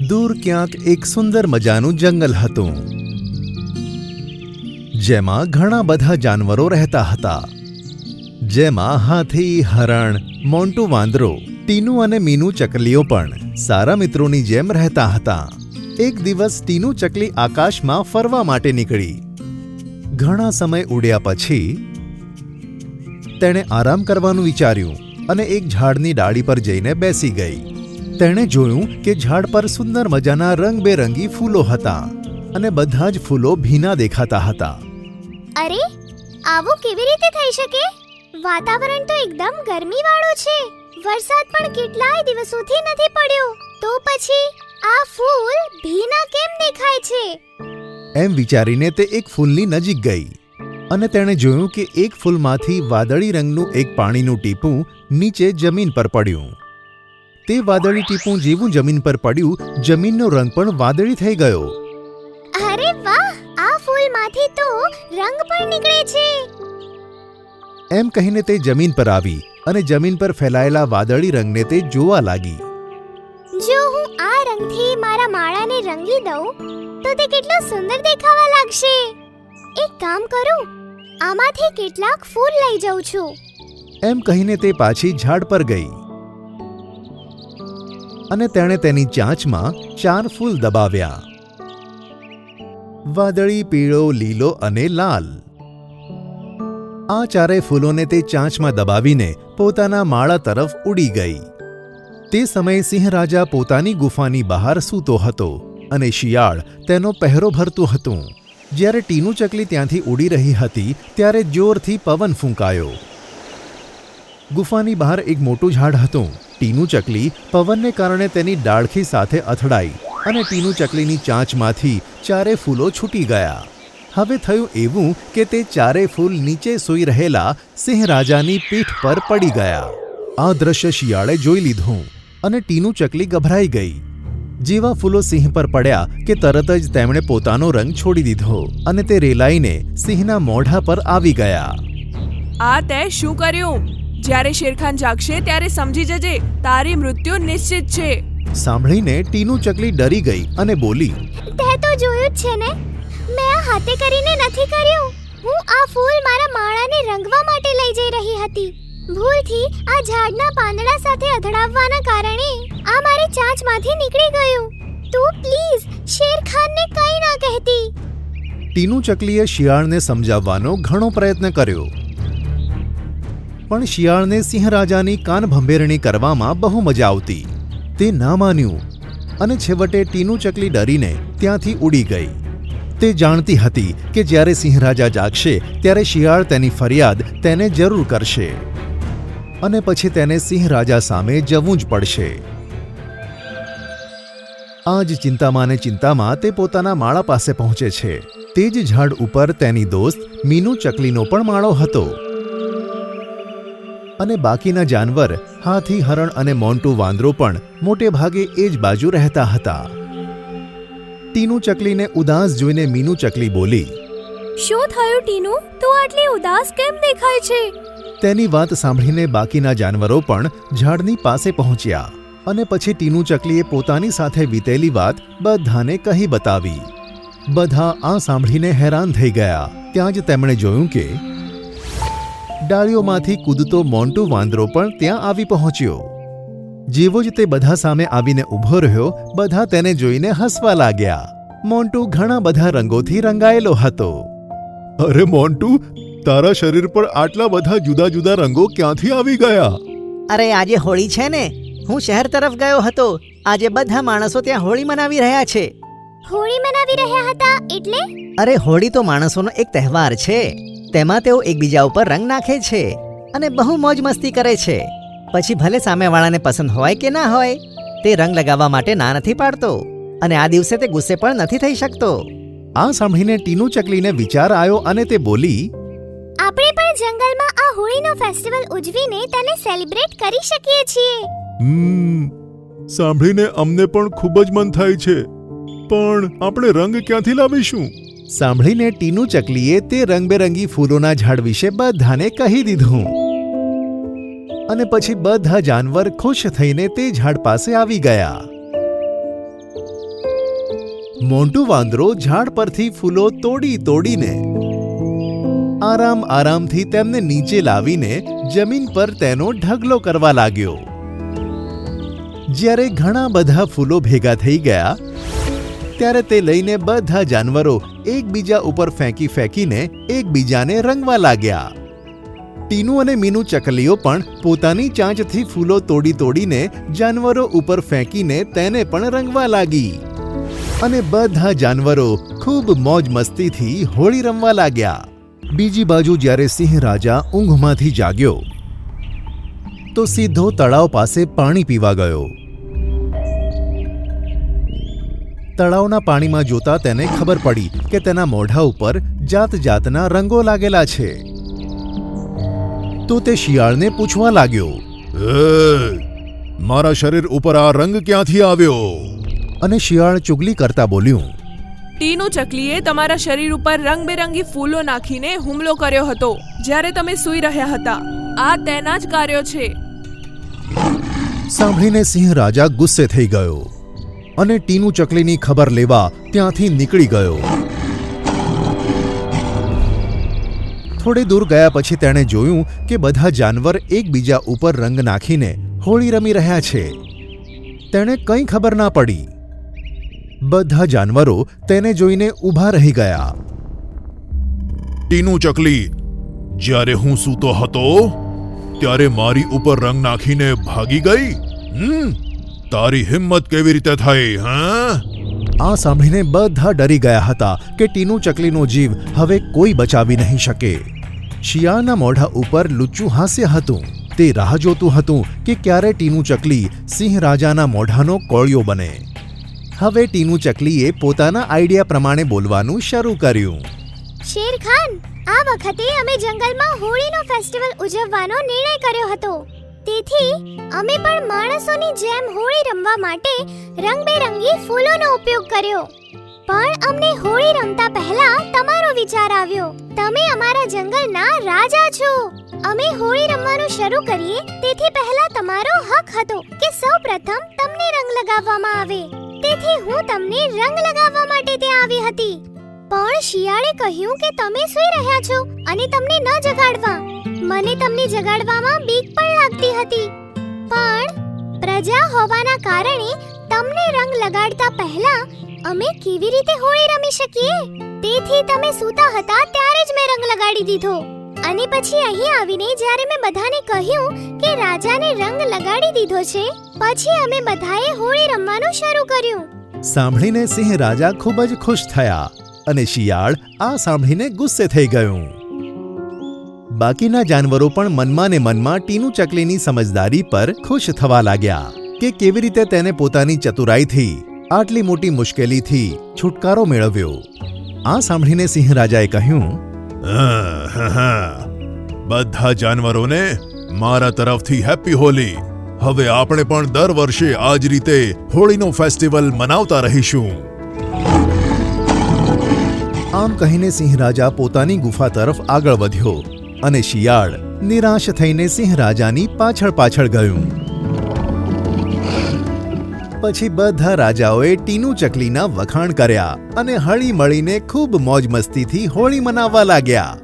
દૂર ક્યાંક એક સુંદર મજાનું જંગલ હતું, જેમાં ઘણા બધા જાનવરો રહેતા હતા, જેમાં હાથી, હરણ, મોન્ટુ વાંદરો, ટીનુ અને મીનુ ચકલીઓ પણ સારા મિત્રોની જેમ રહેતા હતા. એક દિવસ ટીનુ ચકલી આકાશમાં ફરવા માટે નીકળી. ઘણા સમય ઉડ્યા પછી તેણે આરામ કરવાનું વિચાર્યું અને એક ઝાડની ડાળી પર જઈને બેસી ગઈ. તેણે જોયું કે ઝાડ પર સુંદર મજાના રંગબેરંગી ફૂલો હતા અને બધા જ ફૂલો ભીના દેખાતા હતા. અરે, આવું કેવી રીતે થઈ શકે? વાતાવરણ તો એકદમ ગરમીવાળું છે. વરસાદ પણ કેટલાય દિવસોથી નથી પડ્યો. તો પછી આ ફૂલ ભીના કેમ દેખાય છે? એમ વિચારીને તે એક ફૂલની નજીક ગઈ અને તેણે જોયું કે એક ફૂલમાંથી વાદળી રંગનું એક પાણીનું ટીપું નીચે જમીન પર પડ્યું. તે વાદળી ટીપું જેવું જમીન પર પડ્યું, જમીનનો રંગ પણ વાદળી થઈ ગયો. અરે વાહ, આ ફૂલમાંથી તો રંગ પણ નીકળે છે. એમ કહીને તે જમીન પર આવી અને જમીન પર ફેલાયેલા વાદળી રંગને તે જોવા લાગી. જો હું આ રંગથી મારા માળાને રંગી દઉં તો તે કેટલો સુંદર દેખાવા લાગશે. એક કામ કરું, આમાંથી કેટલાક ફૂલ લઈ જાઉં છું. એમ કહીને તે પાછી ઝાડ પર ગઈ અને તેણે તેની ચાંચમાં 4 ફૂલ દબાવ્યા: વાદળી, પીળો, લીલો અને લાલ. આ 4 ફૂલોને તે ચાંચમાં દબાવીને પોતાના માળા તરફ ઉડી ગઈ. તે સમયે સિંહ રાજા પોતાની ગુફાની બહાર સૂતો હતો અને શિયાળ તેનો પહેરો ભરતું હતું. જ્યારે ટીનુ ચકલી ત્યાંથી ઉડી રહી હતી ત્યારે જોરથી પવન ફૂંકાયો. ગુફાની બહાર એક મોટું ઝાડ હતું. ટીનુ ચકલી પવનને કારણે તેની ડાળખી સાથે અથડાઈ અને ટીનુ ચકલીની ચાંચમાંથી 4 ફૂલો છૂટી ગયા. હવે થયું એવું કે તે 4 ફૂલ નીચે સૂઈ રહેલા સિંહ રાજાની પીઠ પર પડી ગયા. આ દ્રશ્ય શિયાળે જોઈ લીધું અને ટીનુ ચકલી ગભરાઈ ગઈ. જેવા ફૂલો સિંહ પર પડ્યા કે તરત જ તેમણે પોતાનો રંગ છોડી દીધો અને તે રેલાઈને સિંહના મોઢા પર આવી ગયા. આ તે શું કર્યું? જ્યારે શેરખાન જાગશે ત્યારે સમજી જજે, તારી મૃત્યુ નિશ્ચિત છે. સાંભળીને ટીનુ ચકલી ડરી ગઈ અને બોલી, તે તો જોયું જ છે ને, મેં આ હાથે કરીને નથી કર્યું. હું આ ફૂલ મારા માળાને રંગવા માટે લઈ જઈ રહી હતી. ભૂલથી આ ઝાડના પાંદડા સાથે અથડાવવાના કારણે આ મારી ચાંચમાંથી નીકળી ગયું. તું પ્લીઝ શેરખાનને કંઈ ના કહેતી. ટીનુ ચકલીએ શિયાળને સમજાવવાનો ઘણો પ્રયત્ન કર્યો, પણ શિયાળને સિંહ રાજાની કાન ભંભેરણી કરવામાં બહુ મજા આવતી. તે ના માન્યું અને છેવટે ટીનુ ચકલી ડરીને ત્યાંથી ઉડી ગઈ. તે જાણતી હતી કે જ્યારે સિંહ રાજા જાગશે ત્યારે શિયાળ તેની ફરિયાદ તેને જરૂર કરશે અને પછી તેને સિંહ રાજા સામે જવું જ પડશે. આ જ ચિંતામાં ને ચિંતામાં તે પોતાના માળા પાસે પહોંચે છે. તે જ ઝાડ ઉપર તેની દોસ્ત મીનુ ચકલીનો પણ માળો હતો અને બાકીના જાનવર હાથી, હરણ અને મોન્ટુ વાંદરો પણ મોટે ભાગે એ જ બાજુ રહેતા હતા. ટીનુ ચકલીને ઉદાસ જોઈને મીનુ ચકલી બોલી, શું થયું ટીનુ? તું આટલી ઉદાસ કેમ દેખાય છે? તેની વાત સાંભળીને બાકીના જાનવરો પણ ઝાડની પાસે પહોંચ્યા અને પછી ટીનુ ચકલીએ પોતાની સાથે વીતેલી વાત બધાને કહી બતાવી. બધા આ સાંભળીને હેરાન થઈ ગયા. ત્યાં જ તેમણે જોયું કે ડાળીઓમાંથી કૂદતો મોન્ટુ વાંદરો પણ ત્યાં આવી પહોંચ્યો. જેવો જ તે બધા સામે આવીને ઊભો રહ્યો, બધા તેને જોઈને હસવા લાગ્યા. મોન્ટુ ઘણા બધા રંગોથી રંગાયેલો હતો. અરે મોન્ટુ, તારા શરીર પર આટલા બધા જુદા જુદા રંગો ક્યાંથી આવી ગયા? અરે આજે હોળી છે ને, હું શહેર તરફ ગયો હતો. આજે બધા માણસો ત્યાં હોળી મનાવી રહ્યા છે. હોળી મનાવી રહ્યા હતા એટલે? અરે હોળી તો માણસોનો એક તહેવાર છે. તેમાં તેઓ એકબીજા ઉપર રંગ નાખે છે અને બહુ મોજ મસ્તી કરે છે. પછી ભલે સામેવાળાને પસંદ હોય કે ના હોય, તે રંગ લગાવવા માટે ના નથી પાડતો અને આ દિવસે તે ગુસ્સે પણ નથી થઈ શકતો. આ સાંભળીને ટીનુ ચકલીને વિચાર આવ્યો અને તે બોલી, આપણે પણ જંગલમાં આ હોળીનો ફેસ્ટિવલ ઉજવીને તેને સેલિબ્રેટ કરી શકીએ છીએ. સાંભળીને અમને પણ ખૂબ જ મન થાય છે, પણ આપણે રંગ ક્યાંથી લાવીશું? સાંભળીને ટીનુ ચકલીએ તે રંગબેરંગી ફૂલોના ઝાડ વિશે બધાને કહી દીધું અને પછી બધા જાનવર ખુશ થઈને તે ઝાડ પાસે આવી ગયા. મોન્ટુ વાંદરો ઝાડ પરથી ફૂલો તોડીને આરામથી તેમને નીચે લાવીને જમીન પર તેનો ઢગલો કરવા લાગ્યો. જ્યારે ઘણા બધા ફૂલો ભેગા થઈ ગયા ત્યારે તે લઈને બધા જાનવરો એકબીજા ઉપર ફેંકીને એકબીજાને રંગવા લાગ્યા. ટીનુ અને મીનુ ચકલીઓ પણ પોતાની ચાંચથી ફૂલો તોડીને જાનવરો ઉપર ફેંકીને તેને પણ રંગવા લાગી અને બધા જાનવરો ખૂબ મોજ મસ્તીથી હોળી રમવા લાગ્યા. બીજી બાજુ જ્યારે સિંહ રાજા ઊંઘમાંથી જાગ્યો તો સીધો તળાવ પાસે પાણી પીવા ગયો. તળાવના પાણીમાં જોતા તેને ખબર પડી કે તેના મોઢા ઉપર જાતના રંગો લાગેલા છે. તો તે શિયાળને પૂછવા લાગ્યો, મારા શરીર ઉપર આ રંગ ક્યાંથી આવ્યો? અને શિયાળ ચુગલી કરતા બોલ્યું, ટીનુ ચકલીએ તમારા શરીર ઉપર રંગબેરંગી ફૂલો નાખીને હુમલો કર્યો હતો જ્યારે તમે સૂઈ રહ્યા હતા. આ તેના જ કાર્યો છે. સાંભળીને સિંહ રાજા ગુસ્સે થઈ ગયો અને ટીનુ ચકલીની ખબર લેવા ત્યાંથી નીકળી ગયો. થોડે દૂર ગયા પછી તેણે જોયું કે બધા જાનવર એકબીજા ઉપર રંગ નાખીને હોળી રમી રહ્યા છે. તેણે કંઈ ખબર ના પડી. બધા જાનવરો તેને જોઈને ઊભા રહી ગયા. ટીનુ ચકલી, જ્યારે હું સૂતો હતો ત્યારે મારી ઉપર રંગ નાખીને ભાગી ગઈ. તારી હિંમત કેવી રીતે થઈ? આ સાંભળીને બધા ડરી ગયા હતા કે ટીનુ ચકલીનો જીવ હવે કોઈ બચાવી નહીં શકે. શિયાળના મોઢા ઉપર લુચ્ચું હાસ્ય હતું. તે રાહ જોતું હતું કે ક્યારે ટીનુ ચકલી સિંહ રાજાના મોઢાનો કોળિયો બને. હવે ટીનુ ચકલીએ પોતાના આઈડિયા પ્રમાણે બોલવાનું શરૂ કર્યું. શેરખાન, આ વખતે અમે જંગલમાં હોળીનો ફેસ્ટિવલ ઉજવવાનો નિર્ણય કર્યો હતો. તેથી અમે પણ માણસોની જેમ હોળી રમવા માટે રંગબેરંગી ફૂલોનો ઉપયોગ કર્યો. પણ અમને હોળી રમતા પહેલા તમારો વિચાર આવ્યો. તમે અમારા જંગલના રાજા છો. અમે હોળી રમવાનું શરૂ કરીએ તેથી પહેલા તમારો હક હતો કે સૌપ્રથમ તમને રંગ લગાવવામાં આવે. તેથી હું તમને રંગ લગાવવા માટે ત્યાં આવી હતી. પણ શિયાળે કહ્યું કે તમે સૂઈ રહ્યા છો અને તમને ન જગાડવા. મને તમને જગાડવામાં બીક પણ લાગતી હતી. પણ પ્રજા હોવાના કારણે તમને રંગ લગાડતા પહેલા અમે કેવી રીતે હોળી રમી શકીએ? તેથી તમે સૂતા હતા ત્યારે જ મેં રંગ લગાડી દીધો. અને પછી અહીં આવીને જ્યારે મેં બધાને કહ્યું કે રાજાને રંગ લગાડી દીધો છે, પછી અમે બધાએ હોળી રમવાનું શરૂ કર્યું. સાંભળીને સિંહ રાજા ખૂબ જ ખુશ થયા અને શિયાળ આ સાંભળીને ગુસ્સે થઈ ગયું. બાકીના જાનવરો પણ મનમાં ને મનમાં ટીનુ ચકલીની સમજદારી પર ખુશ થવા લાગ્યા કે કેવી રીતે તેને પોતાની ચતુરાઈથી આટલી મોટી મુશ્કેલીથી છુટકારો મેળવ્યો. આ સાંભળીને સિંહ રાજાએ કહ્યું, બધા જાનવરોને મારા તરફથી હેપી હોલી. હવે આપણે પણ દર વર્ષે આ જ રીતે હોળીનો ફેસ્ટિવલ મનાવતા રહીશું. આમ કહીને સિંહ રાજા પોતાની ગુફા તરફ આગળ વધ્યો અને શિયાળ નિરાશ થઈને સિંહ રાજાની પાછળ ગયું. પછી બધા રાજાઓએ ટીનુ ચકલીના વખાણ કર્યા અને હળી મળીને ખૂબ મોજ મસ્તીથી હોળી મનાવવા લાગ્યા.